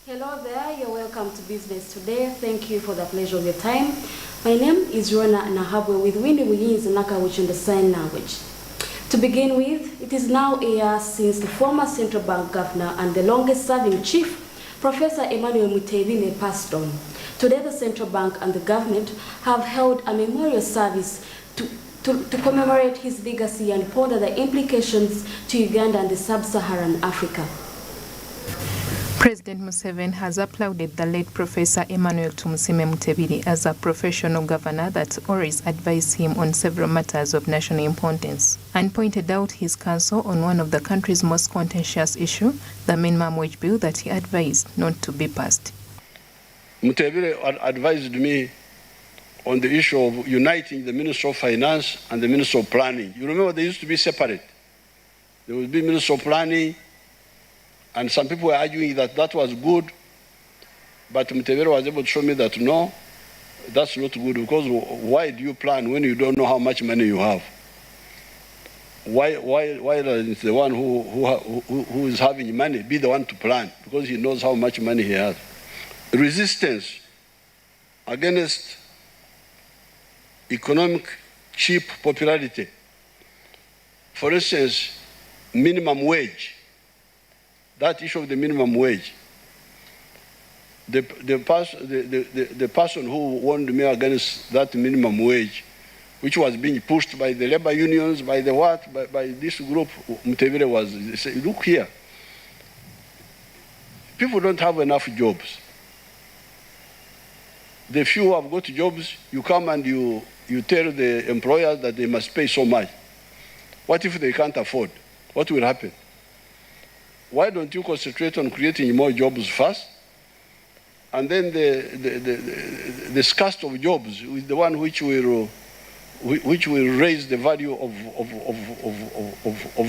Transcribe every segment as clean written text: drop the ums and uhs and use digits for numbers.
Hello there, you're welcome to Business Today. Thank you for the pleasure of your time. My name is Ronnah Nahabwe with Winnie Nakawuki in the sign language. To begin with, it is now a year since the former central bank governor and the longest serving chief, Professor Emmanuel Mutebile, passed on. Today, the central bank and the government have held a memorial service to commemorate his legacy and ponder the implications to Uganda and the sub-Saharan Africa. President Museveni has applauded the late Professor Emmanuel Tumusiime Mutebile as a professional governor that always advised him on several matters of national importance and pointed out his counsel on one of the country's most contentious issues, the minimum wage bill that he advised not to be passed. Mutebile advised me on the issue of uniting the Minister of Finance and the Minister of Planning. You remember they used to be separate. There would be Minister of Planning, and some people were arguing that that was good, but Mutebile was able to show me that no, that's not good, because why do you plan when you don't know how much money you have? Why does the one who is having money be the one to plan? Because he knows how much money he has. Resistance against economic cheap popularity. For instance, minimum wage. That issue of the minimum wage. The person who warned me against that minimum wage, which was being pushed by the labor unions, by the what, by this group, Mutebile was saying, look here, people don't have enough jobs. The few who have got jobs, you come and you tell the employers that they must pay so much. What if they can't afford? What will happen? Why don't you concentrate on creating more jobs first? And then the scarcity of jobs is the one which will raise the value of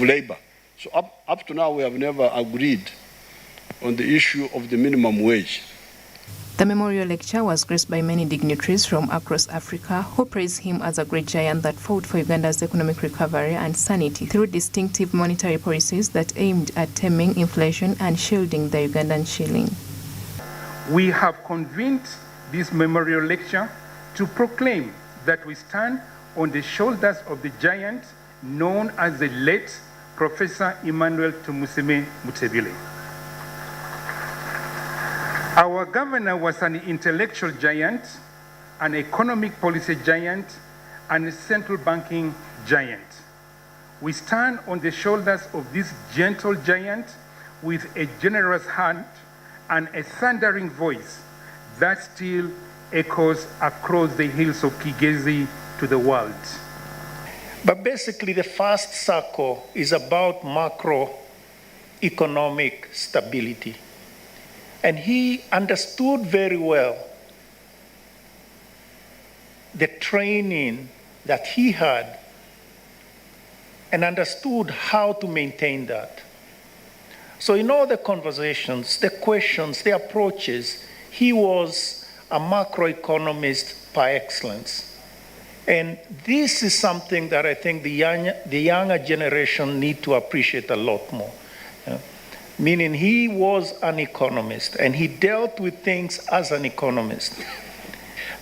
labor. So up to now, we have never agreed on the issue of the minimum wage. The memorial lecture was graced by many dignitaries from across Africa who praised him as a great giant that fought for Uganda's economic recovery and sanity through distinctive monetary policies that aimed at taming inflation and shielding the Ugandan shilling. We have convened this memorial lecture to proclaim that we stand on the shoulders of the giant known as the late Professor Emmanuel Tumusiime Mutebile. Our governor was an intellectual giant, an economic policy giant, and a central banking giant. We stand on the shoulders of this gentle giant with a generous hand and a thundering voice that still echoes across the hills of Kigezi to the world. But basically, the first circle is about macroeconomic stability. And he understood very well the training that he had and understood how to maintain that. So in all the conversations, the questions, the approaches, he was a macroeconomist par excellence. And this is something that I think the younger generation need to appreciate a lot more. Meaning he was an economist and he dealt with things as an economist.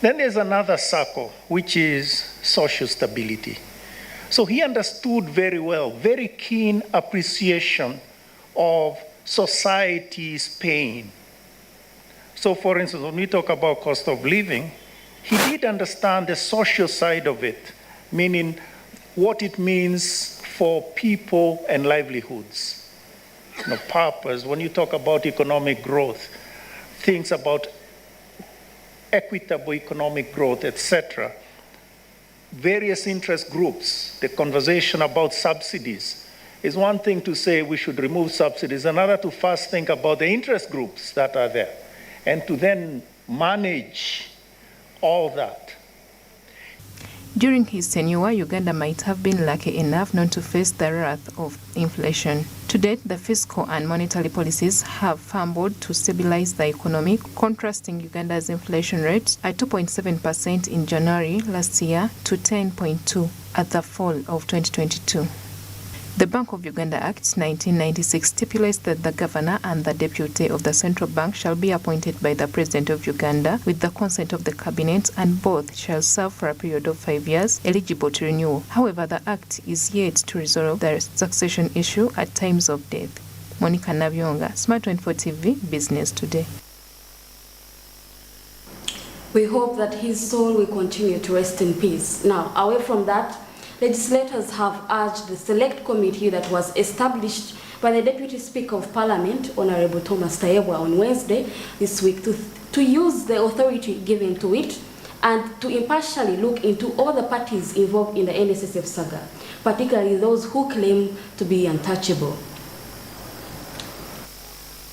Then there's another circle, which is social stability. So he understood very well, very keen appreciation of society's pain. So for instance, when we talk about cost of living, he did understand the social side of it, meaning what it means for people and livelihoods. purpose, when you talk about economic growth, things about equitable economic growth, etc., various interest groups, the conversation about subsidies, is one thing to say we should remove subsidies, another to first think about the interest groups that are there, and to then manage all that. During his tenure, Uganda might have been lucky enough not to face the wrath of inflation. To date, the fiscal and monetary policies have fumbled to stabilize the economy, contrasting Uganda's inflation rate at 2.7% in January last year to 10.2% at the fall of 2022. The Bank of Uganda Act 1996 stipulates that the governor and the deputy of the central bank shall be appointed by the President of Uganda with the consent of the cabinet, and both shall serve for a period of 5 years, eligible to renewal. However, the act is yet to resolve the succession issue at times of death. Monica Nabyonga, Smart 24 TV, Business Today. We hope that his soul will continue to rest in peace. Now, away from that, legislators have urged the select committee that was established by the Deputy Speaker of Parliament, Honorable Thomas Tayebwa, on Wednesday this week to use the authority given to it and to impartially look into all the parties involved in the NSSF saga, particularly those who claim to be untouchable.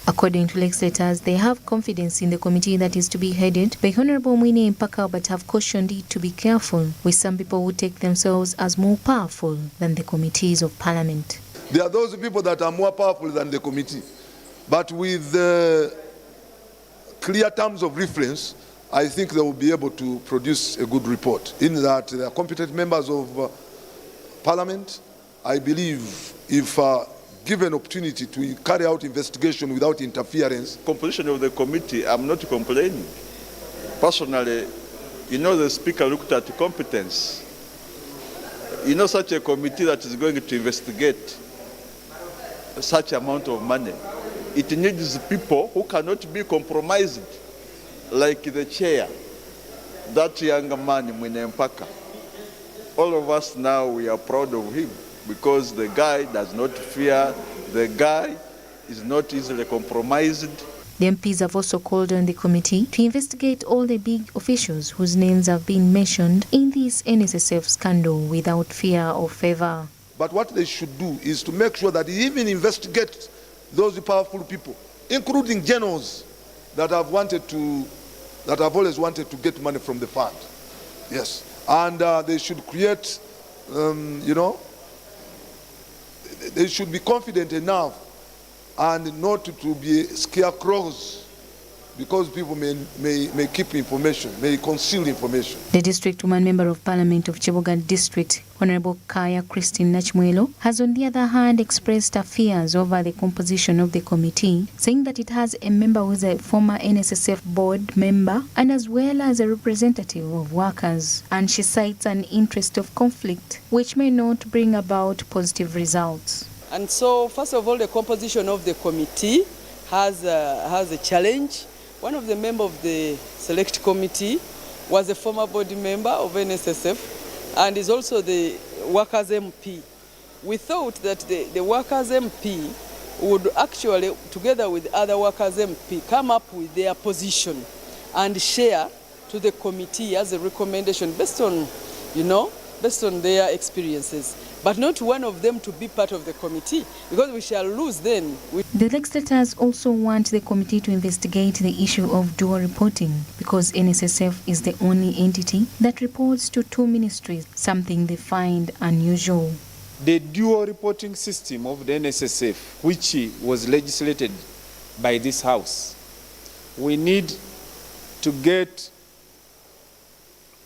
According to legislators, they have confidence in the committee that is to be headed by Honorable Winnie, but have cautioned it to be careful with some people who take themselves as more powerful than the committees of Parliament. There are those people that are more powerful than the committee, but with clear terms of reference, I think they will be able to produce a good report. In that they are competent members of Parliament. I believe if given opportunity to carry out investigation without interference. Composition of the committee, I'm not complaining. Personally, the Speaker looked at competence. Such a committee that is going to investigate such amount of money, it needs people who cannot be compromised, like the chair, that young man, Mwine Mpaka. All of us now, we are proud of him, because the guy does not fear, the guy is not easily compromised. The MPs have also called on the committee to investigate all the big officials whose names have been mentioned in this NSSF scandal without fear or favor. But what they should do is to make sure that they even investigate those powerful people, including generals that have always wanted to get money from the fund. Yes, and they should create, they should be confident enough and not to be scarecrows, because people may keep information, may conceal information. The district woman member of Parliament of Cheboga District, Honorable Kaya Christine Nachmwelo, has on the other hand expressed her fears over the composition of the committee, saying that it has a member who is a former NSSF board member and as well as a representative of workers. And she cites an interest of conflict which may not bring about positive results. And so, first of all, the composition of the committee has a challenge. One of the members of the select committee was a former board member of NSSF and is also the workers MP. We thought that the workers MP would actually, together with other workers MP, come up with their position and share to the committee as a recommendation based on, based on their experiences. But not one of them to be part of the committee, because we shall lose then. The legislators also want the committee to investigate the issue of dual reporting, because NSSF is the only entity that reports to two ministries, something they find unusual. The dual reporting system of the NSSF, which was legislated by this House, we need to get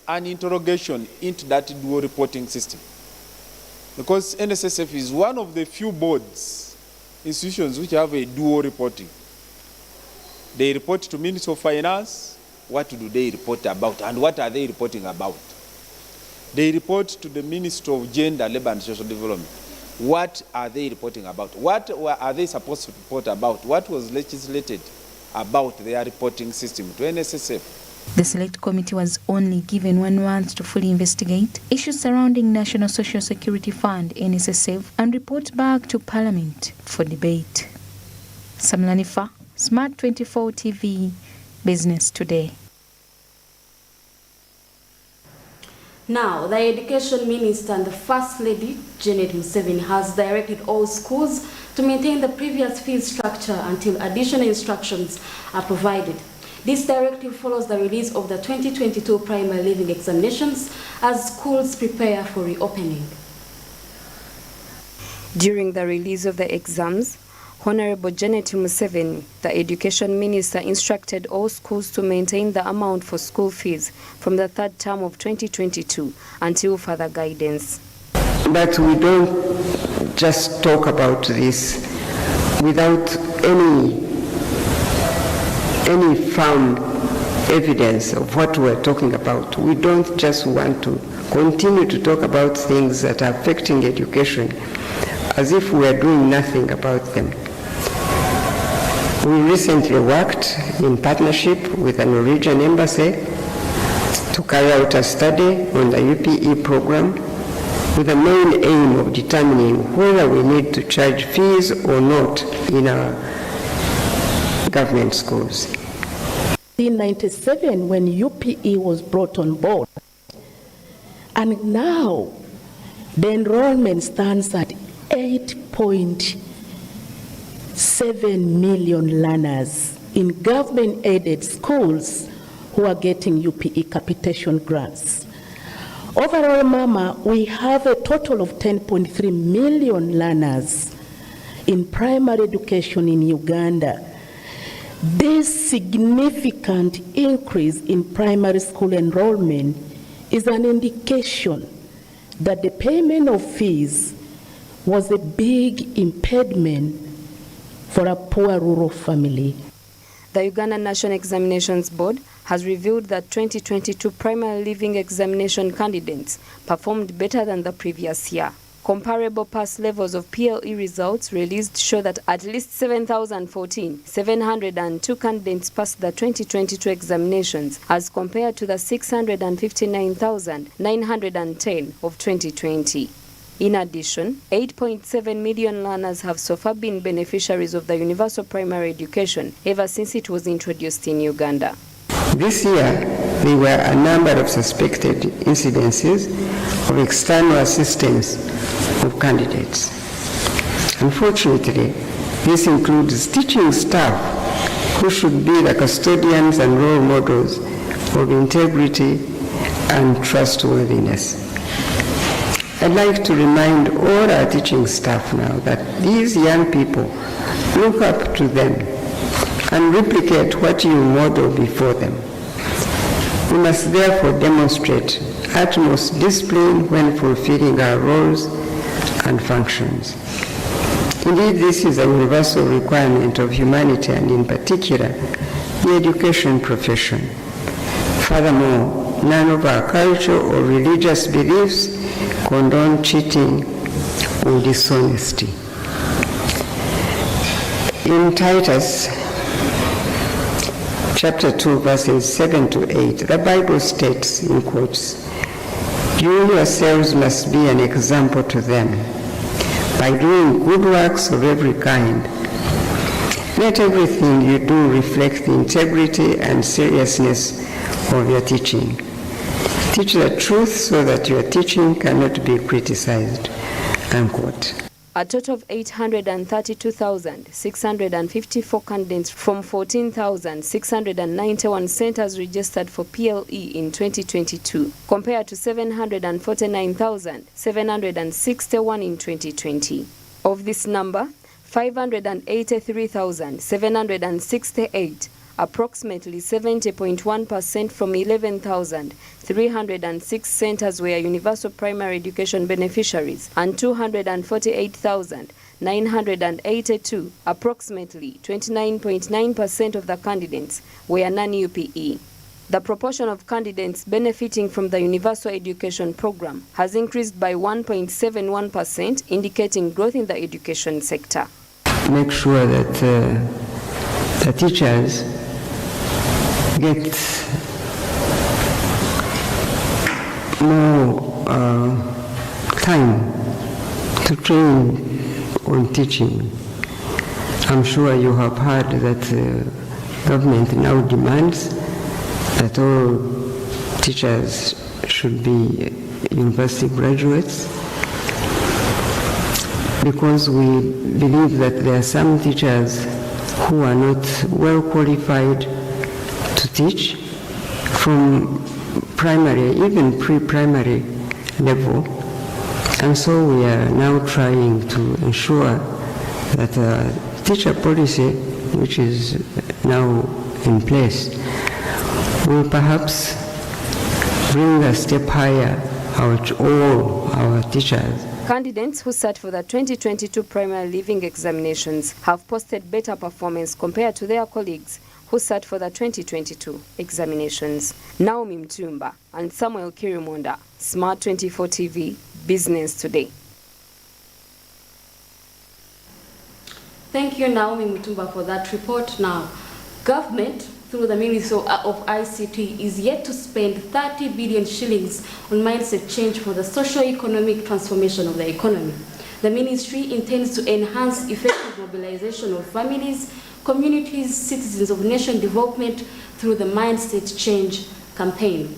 an interrogation into that dual reporting system. Because NSSF is one of the few boards, institutions which have a dual reporting. They report to Minister of Finance. What do they report about and what are they reporting about? They report to the Minister of Gender, Labour and Social Development. What are they reporting about? What are they supposed to report about? What was legislated about their reporting system to NSSF? The Select Committee was only given 1 month to fully investigate issues surrounding National Social Security Fund, NSSF, and report back to Parliament for debate. Samlanifa, Smart 24 TV, Business Today. Now, the Education Minister and the First Lady, Janet Museveni, has directed all schools to maintain the previous fees structure until additional instructions are provided. This directive follows the release of the 2022 primary leaving examinations as schools prepare for reopening. During the release of the exams, Honorable Janet Museveni, the Education Minister, instructed all schools to maintain the amount for school fees from the third term of 2022 until further guidance. But we don't just talk about this without any firm evidence of what we're talking about. We don't just want to continue to talk about things that are affecting education as if we are doing nothing about them. We recently worked in partnership with the Norwegian Embassy to carry out a study on the UPE program with the main aim of determining whether we need to charge fees or not in our government schools. In 1997, when UPE was brought on board, and now the enrollment stands at 8.7 million learners in government-aided schools who are getting UPE capitation grants. Overall, Mama, we have a total of 10.3 million learners in primary education in Uganda. This significant increase in primary school enrollment is an indication that the payment of fees was a big impediment for a poor rural family. The Uganda National Examinations Board has revealed that 2022 primary leaving examination candidates performed better than the previous year. Comparable past levels of PLE results released show that at least 702 candidates passed the 2022 examinations as compared to the 659,910 of 2020. In addition, 8.7 million learners have so far been beneficiaries of the universal primary education ever since it was introduced in Uganda. This year, there were a number of suspected incidences of external assistance of candidates. Unfortunately, this includes teaching staff who should be the custodians and role models of integrity and trustworthiness. I'd like to remind all our teaching staff now that these young people look up to them and replicate what you model before them. We must therefore demonstrate utmost discipline when fulfilling our roles and functions. Indeed, this is a universal requirement of humanity and in particular, the education profession. Furthermore, none of our cultural or religious beliefs condone cheating or dishonesty. In Titus chapter 2, verses 7 to 8, the Bible states, in quotes, "You yourselves must be an example to them by doing good works of every kind. Let everything you do reflect the integrity and seriousness of your teaching. Teach the truth so that your teaching cannot be criticized." Unquote. A total of 832,654 candidates from 14,691 centers registered for PLE in 2022, compared to 749,761 in 2020. Of this number, 583,768, approximately 70.1% from 11,306 centers were universal primary education beneficiaries, and 248,982, approximately 29.9% of the candidates were non-UPE. The proportion of candidates benefiting from the universal education program has increased by 1.71%, indicating growth in the education sector. Make sure that the teachers get more time to train on teaching I'm sure you have heard that government now demands that all teachers should be university graduates, because we believe that there are some teachers who are not well qualified to teach from primary, even pre-primary level. And so we are now trying to ensure that teacher policy, which is now in place, will perhaps bring a step higher all our teachers. Candidates who sat for the 2022 primary leaving examinations have posted better performance compared to their colleagues who sat for the 2022 examinations. Naomi Mtumba and Samuel Kirimonda, Smart 24 TV, Business Today. Thank you, Naomi Mutumba, for that report. Now, government, through the Ministry of ICT, is yet to spend 30 billion shillings on mindset change for the socio-economic transformation of the economy. The ministry intends to enhance effective mobilization of families, communities, citizens of nation development through the mindset change campaign.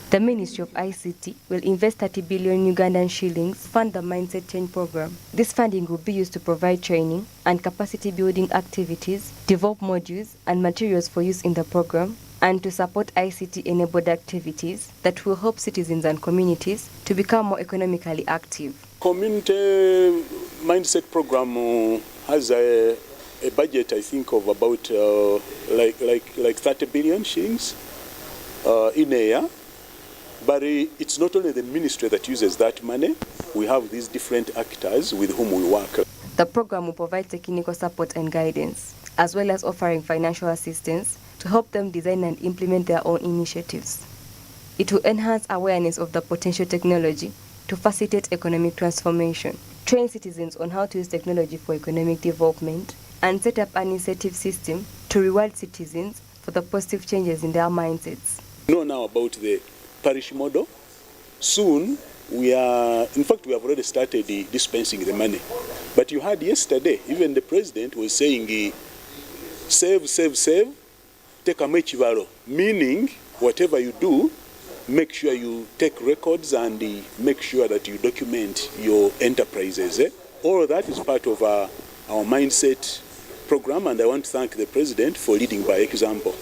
The Ministry of ICT will invest 30 billion Ugandan shillings fund the Mindset Change program. This funding will be used to provide training and capacity building activities, develop modules and materials for use in the program, and to support ICT-enabled activities that will help citizens and communities to become more economically active. Community Mindset program has a budget, I think, of about like 30 billion shillings in a year. But it's not only the ministry that uses that money. We have these different actors with whom we work. The program will provide technical support and guidance, as well as offering financial assistance to help them design and implement their own initiatives. It will enhance awareness of the potential technology to facilitate economic transformation, train citizens on how to use technology for economic development, and set up an incentive system to reward citizens for the positive changes in their mindsets. We know now about the parish model. Soon, we have already started dispensing the money. But you heard yesterday, even the president was saying, save, save, save, take a mechibaro, meaning whatever you do, make sure you take records and make sure that you document your enterprises. All of that is part of our mindset program, and I want to thank the president for leading by example.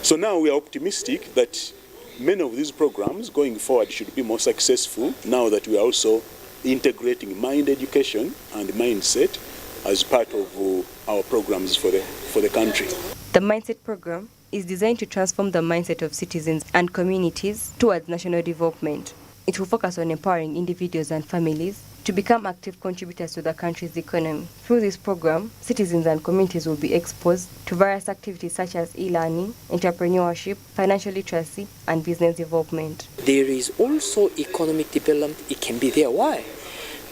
So now we are optimistic that many of these programs going forward should be more successful now that we are also integrating mind education and mindset as part of our programs for the country. The Mindset program is designed to transform the mindset of citizens and communities towards national development. It will focus on empowering individuals and families to become active contributors to the country's economy. Through this program, citizens and communities will be exposed to various activities such as e-learning, entrepreneurship, financial literacy, and business development. There is also economic development. It can be there. Why?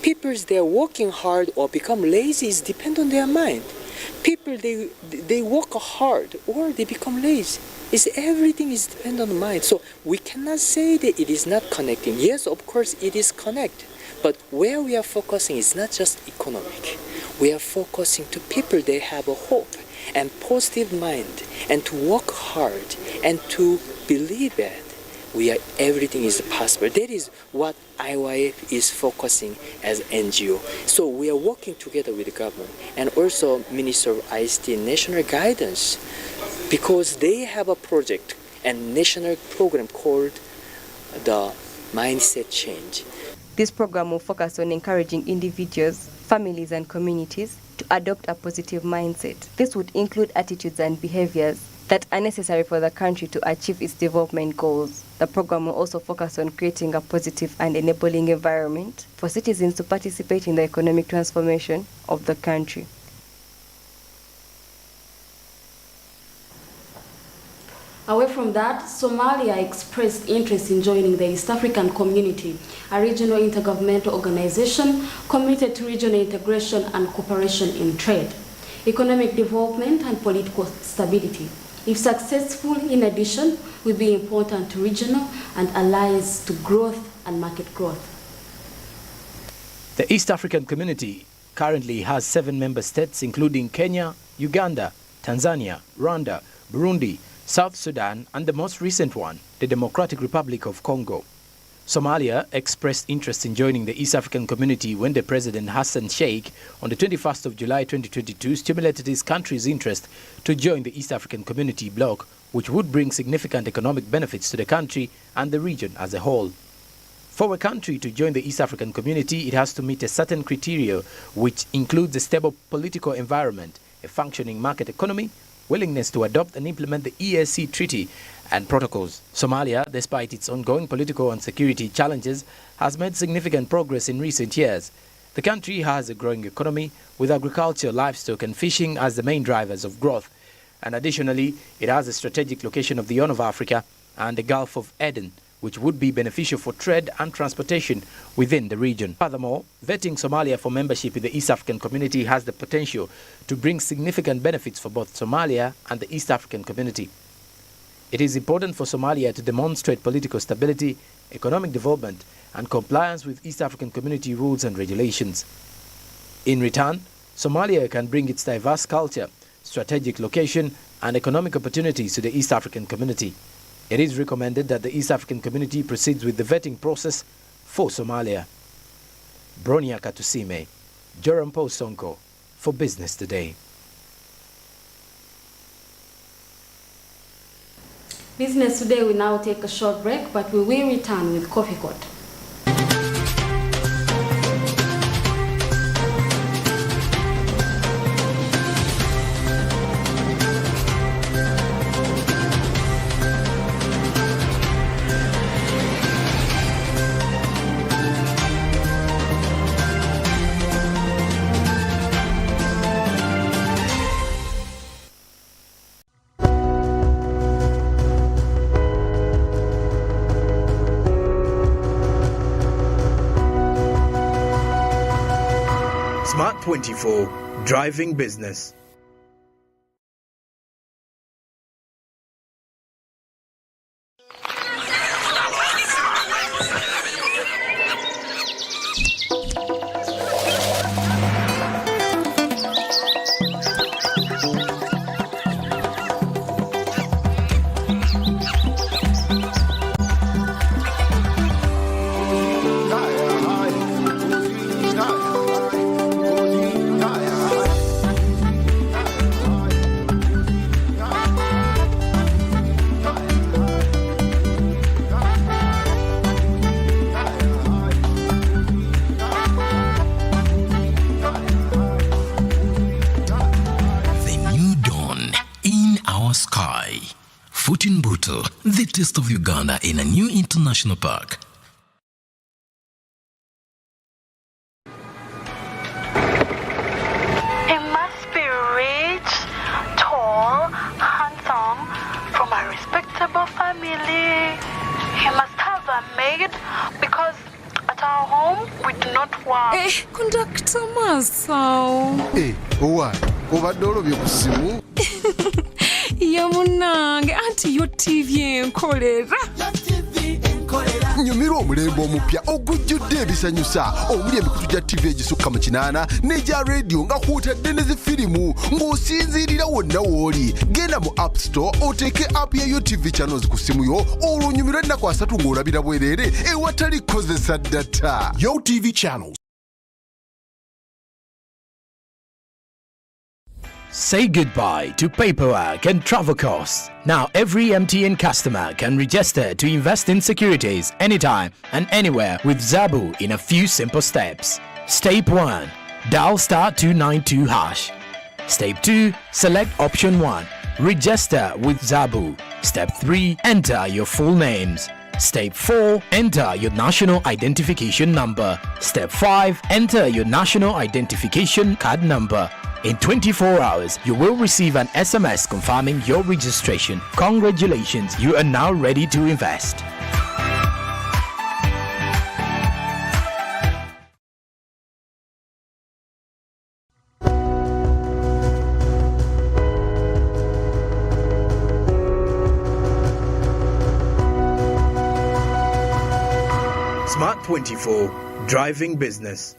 People, they are working hard or become lazy is depend on their mind. People, they work hard or they become lazy. Everything is depend on the mind. So we cannot say that it is not connecting. Yes, of course, it is connected. But where we are focusing is not just economic. We are focusing to people, they have a hope and positive mind and to work hard and to believe that everything is possible. That is what IYF is focusing as NGO. So we are working together with the government and also Minister of ICT National Guidance, because they have a project and national program called the Mindset Change. This program will focus on encouraging individuals, families, and communities to adopt a positive mindset. This would include attitudes and behaviors that are necessary for the country to achieve its development goals. The program will also focus on creating a positive and enabling environment for citizens to participate in the economic transformation of the country. Away from that, Somalia expressed interest in joining the East African Community, a regional intergovernmental organization committed to regional integration and cooperation in trade, economic development, and political stability. If successful, in addition, will be important to regional and allies to growth and market growth. The East African Community currently has 7 member states, including Kenya, Uganda, Tanzania, Rwanda, Burundi, South Sudan, and the most recent one, the Democratic Republic of Congo. Somalia expressed interest in joining the East African Community when the President Hassan Sheikh on the 21st of July 2022 stimulated his country's interest to join the East African Community bloc, which would bring significant economic benefits to the country and the region as a whole. For a country to join the East African Community, it has to meet a certain criteria, which includes a stable political environment, a functioning market economy, willingness to adopt and implement the EAC Treaty and protocols. Somalia, despite its ongoing political and security challenges, has made significant progress in recent years. The country has a growing economy, with agriculture, livestock and fishing as the main drivers of growth. And additionally, it has a strategic location of the Horn of Africa and the Gulf of Aden, which would be beneficial for trade and transportation within the region. Furthermore, vetting Somalia for membership in the East African Community has the potential to bring significant benefits for both Somalia and the East African Community. It is important for Somalia to demonstrate political stability, economic development, and compliance with East African Community rules and regulations. In return, Somalia can bring its diverse culture, strategic location, and economic opportunities to the East African Community. It is recommended that the East African Community proceeds with the vetting process for Somalia. Bronia Katusime, Jorampo Sonko, for Business Today. Business Today will now take a short break, but we will return with Coffee Court. Smart 24, driving business. Mbuto, the taste of Uganda in a new international park. He must be rich, tall, handsome, from a respectable family. He must have a maid because at our home we do not work. Conductor Masao. What? Obadde olobye ku simu? Yamunange anti GOTV enkolera. Nyumirwa omulembe omupya ogujjudde ebisanyusa omuli emikutu gya TV egisukka mu 8 n'egya radio nga kwotadde ne zifirimu ng'osinziirira wonna w'oli. Genda mu App Store oteeke app ya GOTV channels ku simu yo olwo onyumirwe ennaku 3 ng'olabira bwereere ewatali kukozesa data. GOTV channels. Say goodbye to paperwork and travel costs. Now every MTN customer can register to invest in securities anytime and anywhere with Zabu in a few simple steps. Step 1. Dial *292#. Step 2. Select option 1. Register with Zabu. Step 3. Enter your full names. Step 4. Enter your national identification number. Step 5. Enter your national identification card number. In 24 hours, you will receive an SMS confirming your registration. Congratulations, you are now ready to invest. Smart 24, driving business.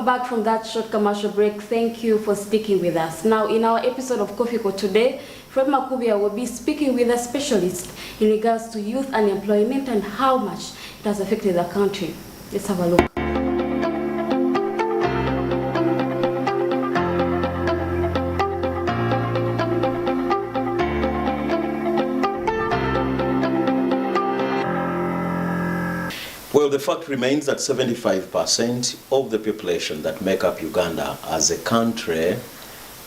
Welcome back from that short commercial break. Thank you for sticking with us. Now, in our episode of Coffee Call today, Fred Makubia will be speaking with a specialist in regards to youth unemployment and how much it has affected the country. Let's have a look. Well, the fact remains that 75% of the population that make up Uganda as a country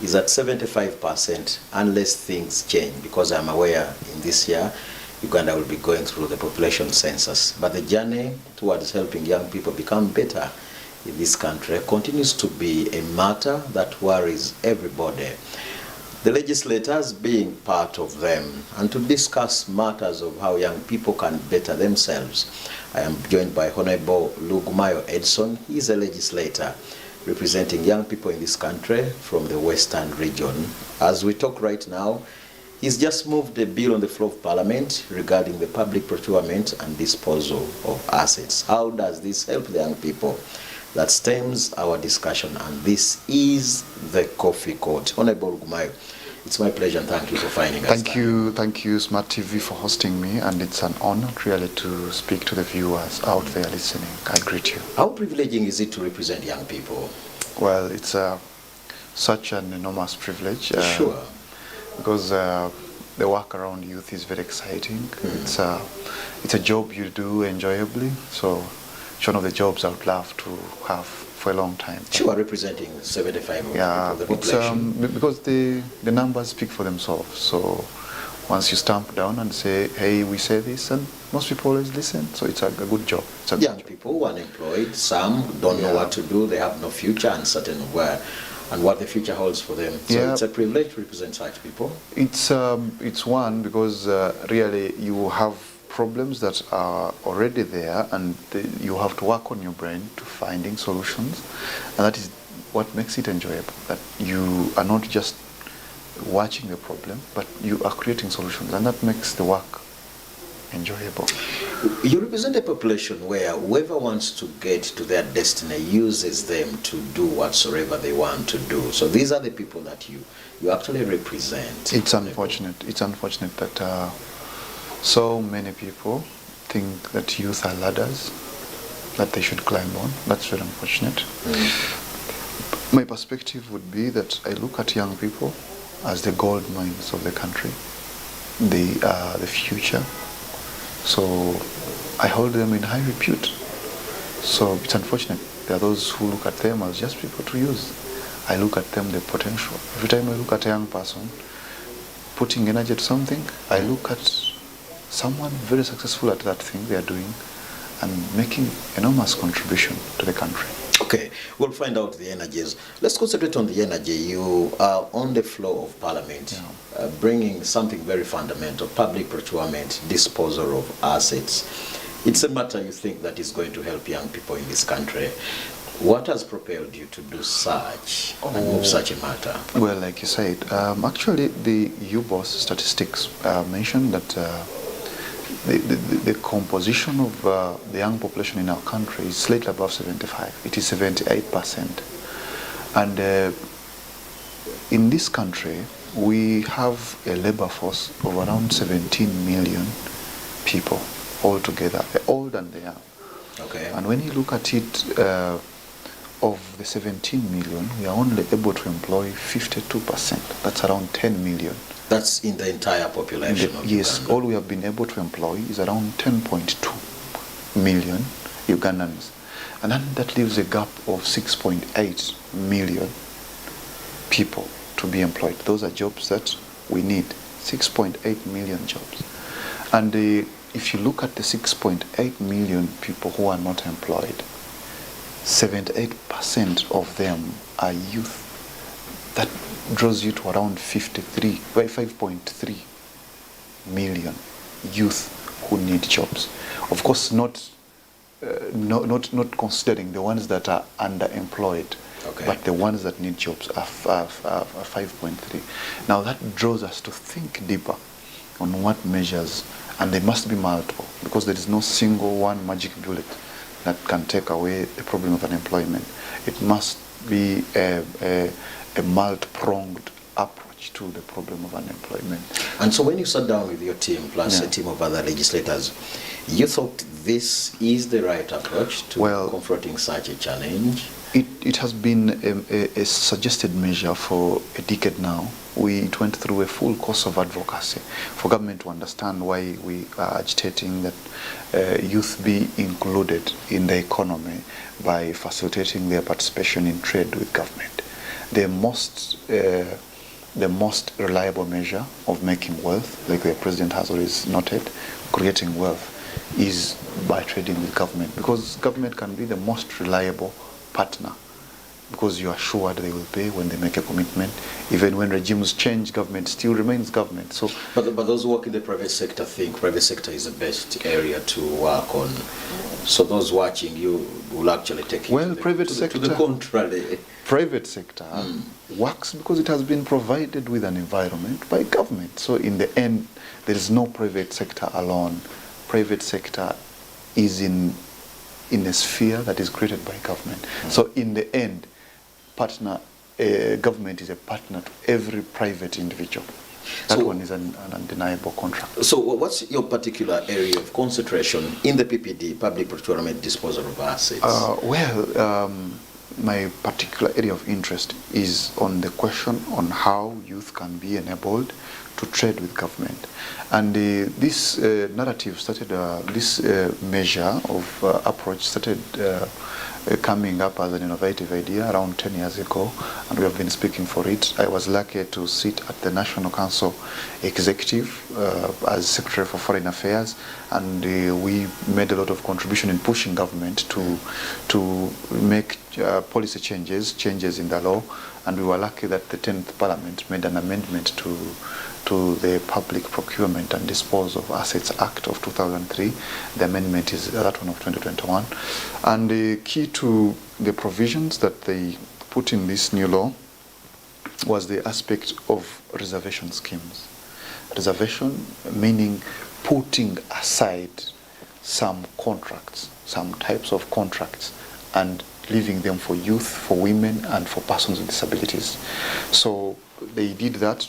is at 75% unless things change, because I'm aware in this year Uganda will be going through the population census. But the journey towards helping young people become better in this country continues to be a matter that worries everybody. The legislators being part of them, and to discuss matters of how young people can better themselves, I am joined by Honorable Lugumayo Edson. He is a legislator representing young people in this country from the Western region. As we talk right now, he's just moved a bill on the floor of Parliament regarding the public procurement and disposal of assets. How does this help the young people? That stems our discussion, and this is the Coffee Court. Honorable Lugumayo, it's my pleasure and thank you for finding us. Thank you, Smart TV, for hosting me, and it's an honor really to speak to the viewers out there listening. I greet you. How privileging is it to represent young people? Well, it's such an enormous privilege. Sure. Because the work around youth is very exciting. It's a job you do enjoyably, so it's one of the jobs I would love to have for a long time. Sure, representing 75% of the population. Because the numbers speak for themselves. So once you stamp down and say, hey, we say this, and most people always listen, so it's a good job. Young people, unemployed, some don't know what to do, they have no future, uncertain of where and what the future holds for them. So it's a privilege to represent such people. It's one, because really you have problems that are already there, and you have to work on your brain to finding solutions, and that is what makes it enjoyable, that you are not just watching the problem, but you are creating solutions, and that makes the work enjoyable. You represent a population where whoever wants to get to their destiny uses them to do whatsoever they want to do. So these are the people that you actually represent. It's unfortunate that so many people think that youth are ladders that they should climb on. That's very unfortunate. My perspective would be that I look at young people as the gold mines of the country. They are the future. So I hold them in high repute. So it's unfortunate. There are those who look at them as just people to use. I look at them the potential. Every time I look at a young person putting energy to something, I look at someone very successful at that thing they are doing and making enormous contribution to the country. Okay, we'll find out the energies. Let's concentrate on the energy. You are on the floor of Parliament, bringing something very fundamental, public procurement, disposal of assets. It's a matter you think that is going to help young people in this country. What has propelled you to do such and move such a matter? Well, like you said, actually the UBOS statistics mentioned that the composition of the young population in our country is slightly above 75. It is 78%. And in this country, we have a labor force of around 17 million people altogether, the old and the young. Okay. And when you look at it, of the 17 million, we are only able to employ 52%. That's around 10 million. That's in the entire population of Yes, Uganda. all we have been able to employ is around 10.2 million Ugandans. And then that leaves a gap of 6.8 million people to be employed. Those are jobs that we need, 6.8 million jobs. And if you look at the 6.8 million people who are not employed, 78% of them are youth. That draws you to around 5.3 million youth who need jobs. Of course, not considering the ones that are underemployed, but the ones that need jobs are 5.3. Now that draws us to think deeper on what measures, and they must be multiple, because there is no single one magic bullet that can take away the problem of unemployment. It must be a multi-pronged approach to the problem of unemployment. And so when you sat down with your team, plus a team of other legislators, you thought this is the right approach to confronting such a challenge? It has been a suggested measure for a decade now. We went through a full course of advocacy for government to understand why we are agitating that youth be included in the economy by facilitating their participation in trade with government. The most reliable measure of making wealth, like the President has always noted, creating wealth, is by trading with government, because government can be the most reliable partner, because you are sure they will pay when they make a commitment. Even when regimes change, government still remains government. So, but those who work in the private sector think private sector is the best area to work on. So those watching you will actually take it to the contrary. Private sector works because it has been provided with an environment by government. So in the end, there is no private sector alone. Private sector is in a sphere that is created by government. So in the end, government is a partner to every private individual. That one is an undeniable contract. So what's your particular area of concentration in the PPD, Public Procurement Disposal of Assets? My particular area of interest is on the question on how youth can be enabled to trade with government. And this narrative started, this measure of approach started coming up as an innovative idea around 10 years ago, and we have been speaking for it. I was lucky to sit at the National Council Executive as Secretary for Foreign Affairs, and we made a lot of contribution in pushing government to make policy changes in the law, and we were lucky that the 10th Parliament made an amendment to the Public Procurement and Disposal of Assets Act of 2003. The amendment is that one of 2021. And the key to the provisions that they put in this new law was the aspect of reservation schemes. Reservation meaning putting aside some contracts, some types of contracts, and leaving them for youth, for women, and for persons with disabilities. So they did that.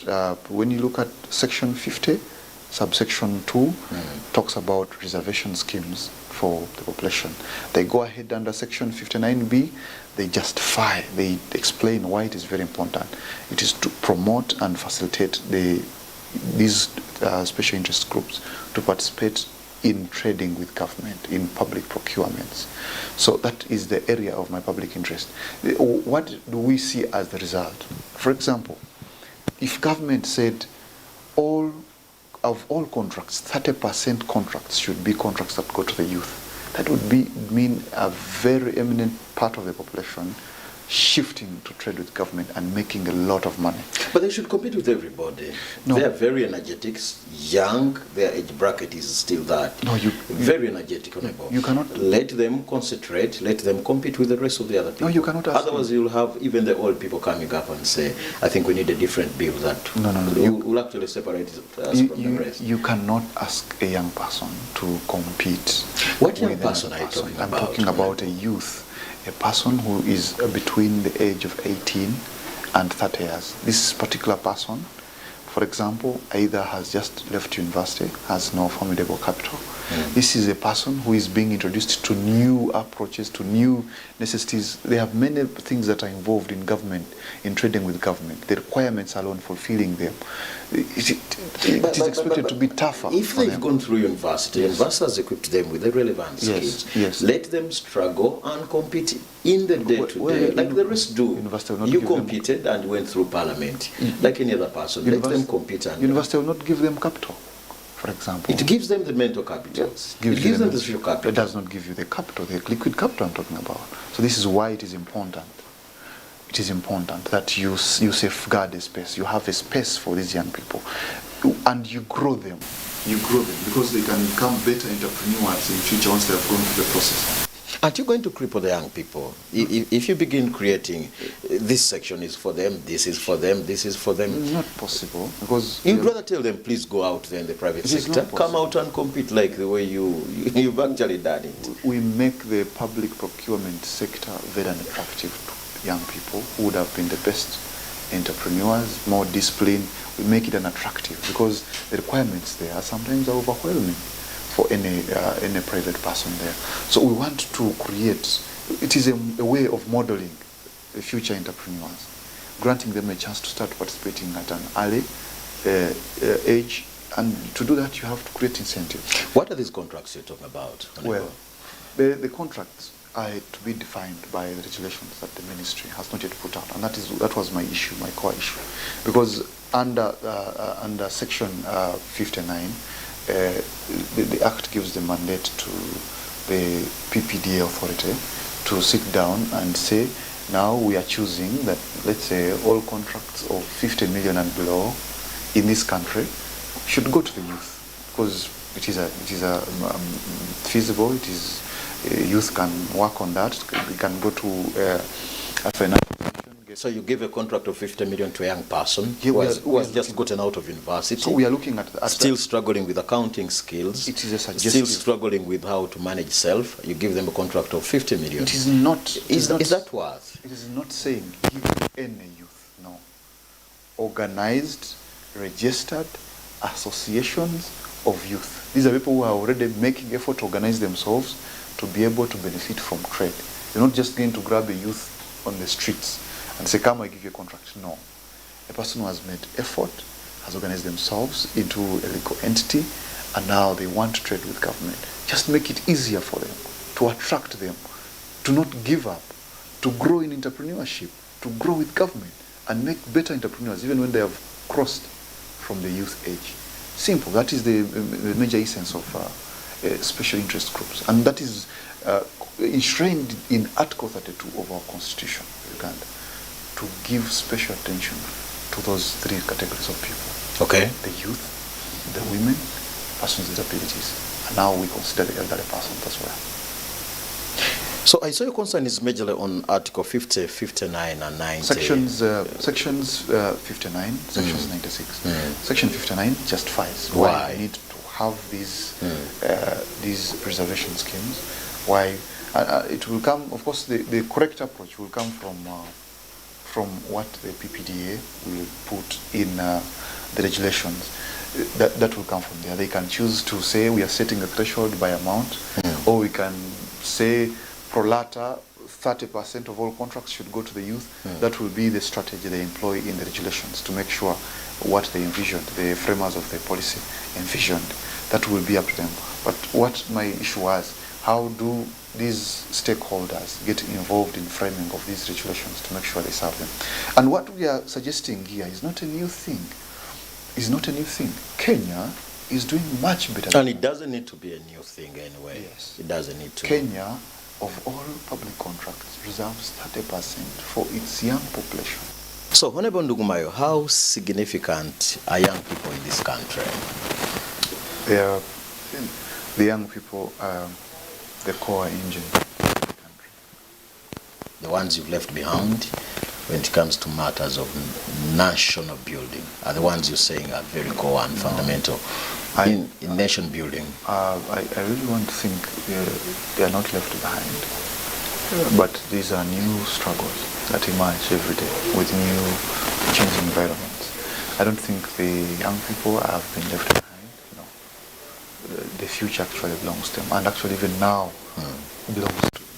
When you look at Section 50, subsection 2, talks about reservation schemes for the population. They go ahead under Section 59B, they justify, they explain why it is very important. It is to promote and facilitate these special interest groups to participate in trading with government, in public procurements. So that is the area of my public interest. What do we see as the result? For example, if government said all contracts, 30% contracts should be contracts that go to the youth, that would mean a very eminent part of the population shifting to trade with government and making a lot of money. But they should compete with everybody. No. They are very energetic, young, their age bracket is still that. No, very energetic on above. You cannot let them concentrate, let them compete with the rest of the other people. No, you cannot ask Otherwise you'll have even the old people coming up and say, I think we need a different bill that will actually separate us from the rest. You cannot ask a young person to compete. What young person are you talking about? I'm talking about a youth. A person who is between the age of 18 and 30 years. This particular person, for example, either has just left university, has no formidable capital. This is a person who is being introduced to new approaches, to new necessities. There are many things that are involved in government, in trading with government. The requirements alone, fulfilling them, it is expected to be tougher. If they've gone through university, university has equipped them with the relevant skills. Yes. Let them struggle and compete in the day-to-day, like the rest do. You competed and went through parliament, like any other person. Let them compete. And university will not give them capital, for example. It gives them the mental capital. Yes. It gives them the social capital. It does not give you the capital, the liquid capital I'm talking about. So this is why it is important. It is important that you safeguard a space. You have a space for these young people, and you grow them. You grow them because they can become better entrepreneurs in future once they have gone through the process. Aren't you going to cripple the young people? If you begin creating, this section is for them, this is for them, this is for them. It's not possible, because... You'd rather tell them, please go out there in the private sector, come out and compete like the way you've actually done it. We make the public procurement sector very unattractive to young people who would have been the best entrepreneurs, more disciplined. We make it unattractive because the requirements there are sometimes overwhelming for any private person there. So we want to create, it is a way of modeling the future entrepreneurs, granting them a chance to start participating at an early age, and to do that you have to create incentives. What are these contracts you're talking about? Well, the contracts are to be defined by the regulations that the ministry has not yet put out, and that was my issue, my core issue, because under section 59, the Act gives the mandate to the PPDA authority to sit down and say, now we are choosing that, let's say, all contracts of 50 million and below in this country should go to the youth, because it is feasible. It is youth can work on that. We can go to a financial. So you give a contract of 50 million to a young person who has just gotten out of university. So we are looking at still struggling with accounting skills. It is a suggestion. Still struggling with how to manage self. You give them a contract of 50 million. It is not. Is that worth? It is not saying give any youth. No. Organized, registered associations of youth. These are people who are already making effort to organize themselves to be able to benefit from trade. They're not just going to grab a youth on the streets and say, come, I give you a contract. No. A person who has made effort, has organized themselves into a legal entity, and now they want to trade with government. Just make it easier for them, to attract them, to not give up, to grow in entrepreneurship, to grow with government, and make better entrepreneurs even when they have crossed from the youth age. Simple. That is the major essence of special interest groups. And that is enshrined in Article 32 of our Constitution of Uganda, to give special attention to those three categories of people. Okay. The youth, the women, persons with disabilities. And now we consider the elderly persons as well. So I saw your concern is majorly on Article 50, 59 and 90. Sections 59, sections 96. Section 59 justifies why we need to have these preservation schemes. Why it will come, of course, the correct approach will come from what the PPDA will put in the regulations. That will come from there. They can choose to say we are setting a threshold by amount, or we can say pro rata 30% of all contracts should go to the youth. That will be the strategy they employ in the regulations to make sure what they envisioned, the framers of the policy envisioned. That will be up to them. But what my issue was, how do these stakeholders get involved in framing of these regulations to make sure they serve them? And what we are suggesting here is not a new thing. It's not a new thing. Kenya is doing much better. And it doesn't need to be a new thing anyway. Yes. It doesn't need to. Kenya, of all public contracts, reserves 30% for its young population. So, Honorable Ndugumayo, how significant are young people in this country? The young people are the core engine of the country. The ones you've left behind when it comes to matters of national building are the ones you're saying are very core and fundamental in nation building. I really want to think they are not left behind. But these are new struggles that emerge every day with new changing environments. I don't think the young people have been left behind. No. The future actually belongs to them, and actually even now belongs to them.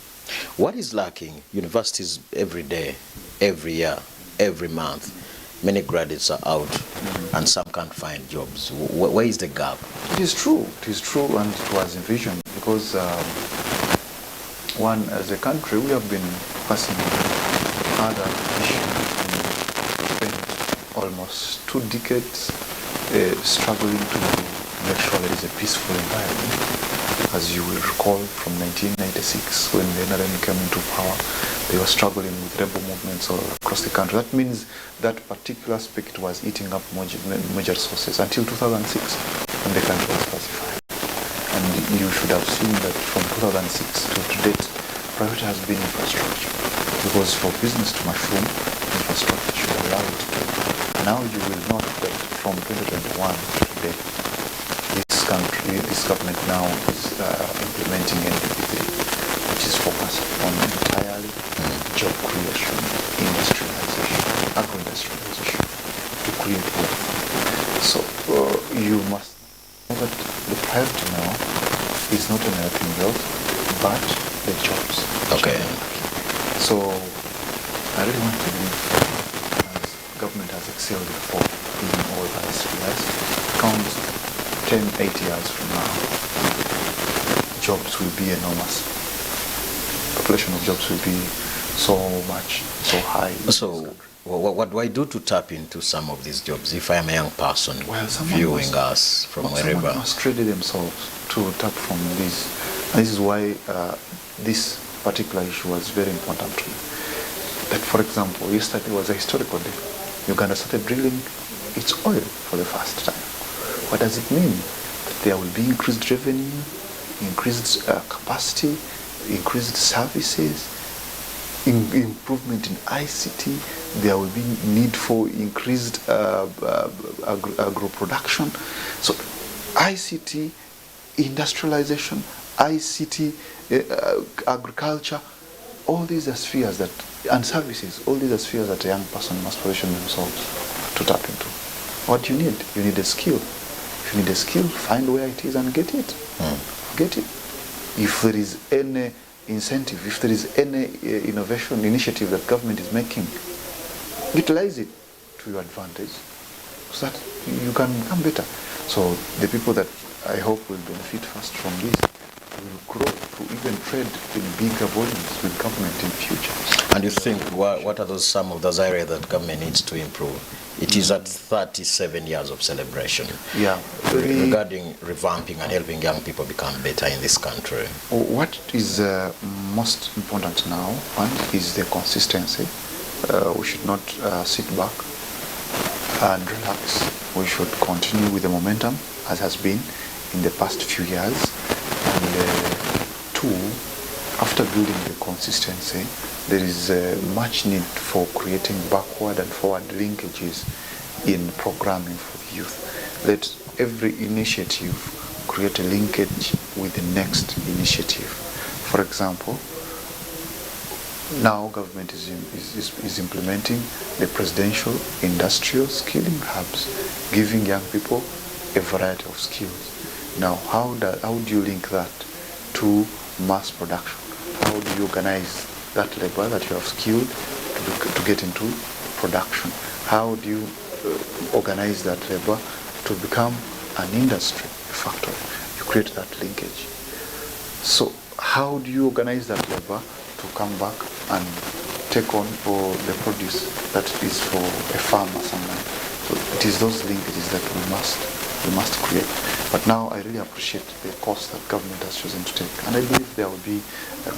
What is lacking? Universities every day, every year, every month, many graduates are out and some can't find jobs. Where is the gap? It is true, and it was envisioned because one, as a country, we have been passing other issues. We spent almost 2 decades struggling to make sure there is a peaceful environment. As you will recall, from 1996, when the NRM came into power, they were struggling with rebel movements all across the country. That means that particular aspect was eating up major resources until 2006, when the country was pacified. And you should have seen that from 2006 to date, priority has been infrastructure. Because for business to mushroom, infrastructure should allow it to. Now you will note that from 2021 to today, this government now is implementing NDP3, which is focused on entirely job creation, industrialization, agro-industrialization, to create wealth. So you must know that the priority now is not only anything else, but the jobs. Okay. So I really want to believe, as government has excelled before in all other spheres, counts 10, 8 years from now, jobs will be enormous. Population of jobs will be so much, so high. So what do I do to tap into some of these jobs if I am a young person viewing us from wherever? Someone must ready themselves to tap from this. And this is why this particular issue was very important to me. That, for example, yesterday was a historical day. Uganda started drilling its oil for the first time. What does it mean? That there will be increased revenue, increased capacity, increased services, improvement in ICT. There will be need for increased agro production. So ICT, industrialization, ICT, agriculture, all these are spheres that, and services, all these are spheres that a young person must position themselves to tap into. What do you need? You need a skill. If you need a skill, find where it is and get it. Get it. If there is any incentive, if there is any innovation initiative that government is making, utilize it to your advantage so that you can become better. So the people that I hope will benefit first from this will grow to even trade in bigger volumes with government in future. And you think, what are some of those areas that government needs to improve? It is at 37 years of celebration. Yeah. Regarding revamping and helping young people become better in this country. What is most important now, one, is the consistency. We should not sit back and relax. We should continue with the momentum as has been in the past few years. And two, after building the consistency, there is much need for creating backward and forward linkages in programming for the youth. Let every initiative create a linkage with the next initiative. For example, now government is implementing the presidential industrial skilling hubs, giving young people a variety of skills. Now, how do you link that to mass production? How do you organize that labor that you have skilled to get into production? How do you organize that labor to become an industry, a factory? You create that linkage. So how do you organize that labor to come back and take on for the produce that is for a farmer somewhere? So it is those linkages that we must create. But now I really appreciate the course that government has chosen to take, and I believe there will be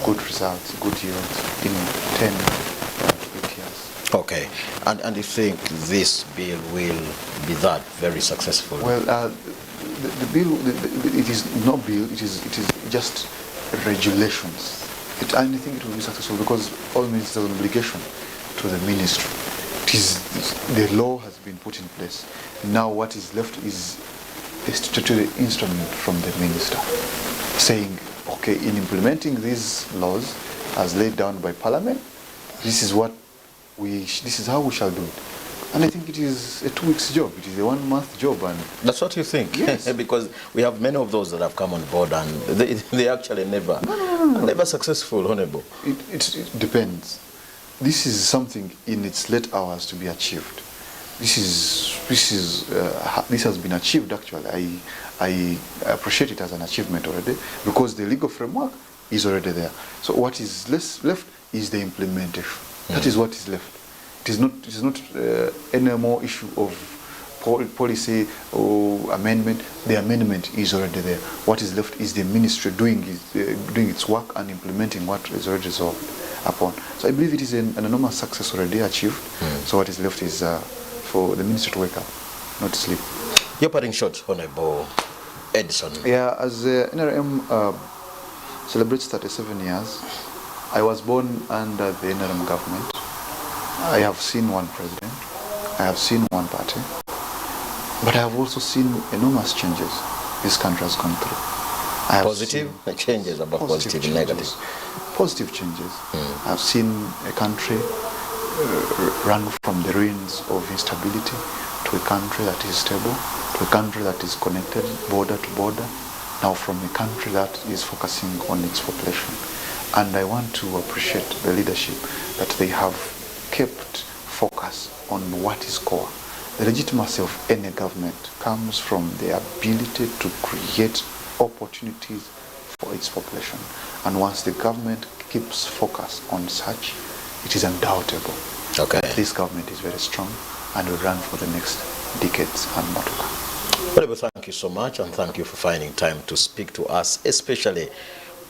good results, good yields in 10 to 8 years. Okay, and you think this bill will be that very successful? Well, the bill, it is no bill. It is just regulations. I think it will be successful because all means there's an obligation to the ministry. The law has been put in place. Now what is left is a statutory instrument from the minister saying, okay, in implementing these laws as laid down by Parliament, this is how we shall do it. And I think it is a 2 weeks job. It is a 1 month job. And that's what you think? Yes. Because we have many of those that have come on board and they actually never successful, Honorable. It depends. This is something in its late hours to be achieved. This has been achieved actually. I appreciate it as an achievement already because the legal framework is already there. So what is left is the implementation. That is what is left. It is not any more issue of policy or amendment. The amendment is already there. What is left is the ministry doing its work and implementing what is already resolved upon. So I believe it is an enormous success already achieved. So what is left is for the ministry to wake up, not sleep. Your parting shot, Honorable Edison. Yeah, as NRM celebrates 37 years, I was born under the NRM government. I have seen one president. I have seen one party. But I have also seen enormous changes this country has gone through. I have positive changes about positive and negative. Positive changes. I have seen a country run from the ruins of instability to a country that is stable, to a country that is connected border to border, now from a country that is focusing on its population. And I want to appreciate the leadership that they have kept focus on what is core. The legitimacy of any government comes from the ability to create opportunities for its population. And once the government keeps focus on such, it is undoubtable that this government is very strong and will run for the next decades and more to come. Well, thank you so much, and thank you for finding time to speak to us, especially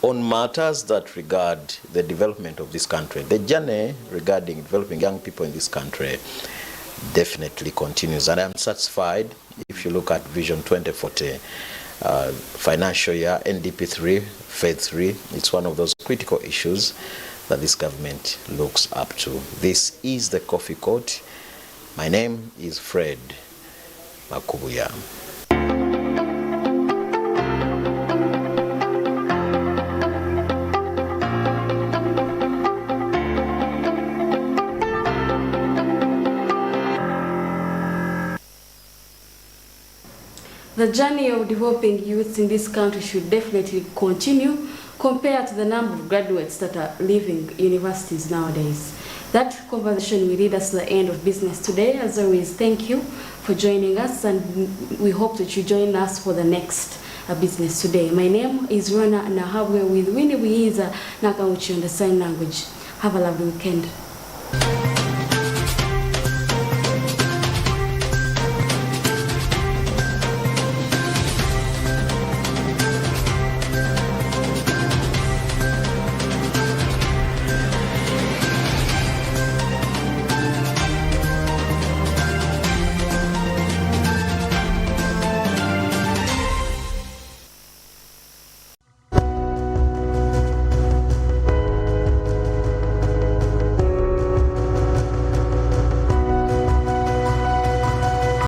on matters that regard the development of this country. The journey regarding developing young people in this country definitely continues, and I'm satisfied if you look at Vision 2040 financial year, NDP3, Phase 3, it's one of those critical issues that this government looks up to. This is the Coffee Court. My name is Fred Makubuya. The journey of developing youths in this country should definitely continue compared to the number of graduates that are leaving universities nowadays. That conversation will lead us to the end of business today. As always, thank you for joining us, and we hope that you join us for the next business today. My name is Ronnah Nahabwe with Winnie, Nakawuki on the sign language. Have a lovely weekend.